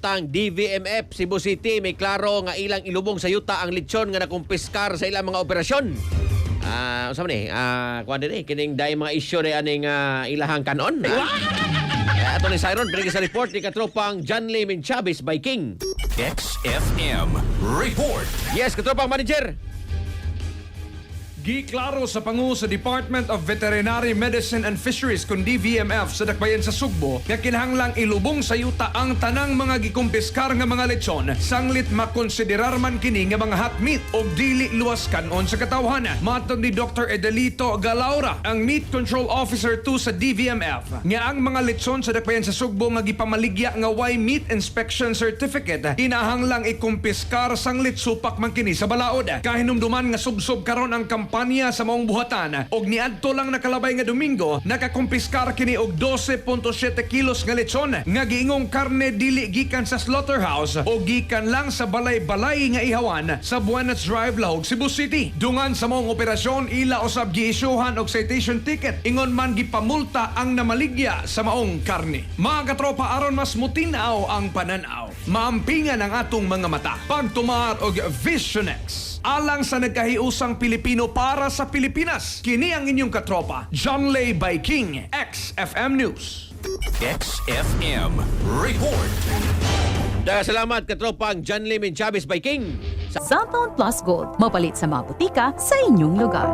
samtang DVMF Cebu City may klaro nga ilang ilubong sa yuta ang lechon nga nakumpiskar sa ilang mga operasyon. Unsa man kuan dinhi kining day mga isyu ni aning ilahang kanon. Ato ni Siron pinagi sa report ni katropang John Lee Chavez by King. XFM Report. Yes, katropang manager. Giklaro sa pangu sa Department of Veterinary Medicine and Fisheries kung DVMF sa dakbayan sa Sugbo nga kinahanglang ilubong sa yuta ang tanang mga gikumpiskar nga mga lechon sanglit makonsiderar man kini nga mga hot meat o dili luwas kanon sa katawhan. Matod ni Dr. Edelito Galaura, ang Meat Control Officer 2 sa DVMF, nga ang mga lechon sa dakbayan sa Sugbo nga gipamaligya nga way meat inspection certificate kinahanglang ikumpiskar sanglit supak man kini sa balaod. Kahinumduman nga subsob karon ang kampanya sa maong buhatan og niadto lang nakalabay nga Domingo nakakumpiskar kini og 12.7 kilos nga lechon nga giingong karne dili gikan sa slaughterhouse o gikan lang sa balay-balay nga ihawan sa Buenos Drive, Lahog, Cebu City. Dungan sa maong operasyon ila usab giisyuhan og citation ticket ingon man gipamulta ang namaligya sa maong karne. Mga katropa, aron mas mutinaw ang pananaw, maampingan ang atong mga mata pagtumar og Visionex alang sa nagkahiusang Pilipino para sa Pilipinas. Kini ang inyong katropa, John Lay by King, XFM News. XFM Report. Salamat katropang John Lee Chavez by King. Cellphone Plus Gold, mapalit sa mga butika sa inyong lugar.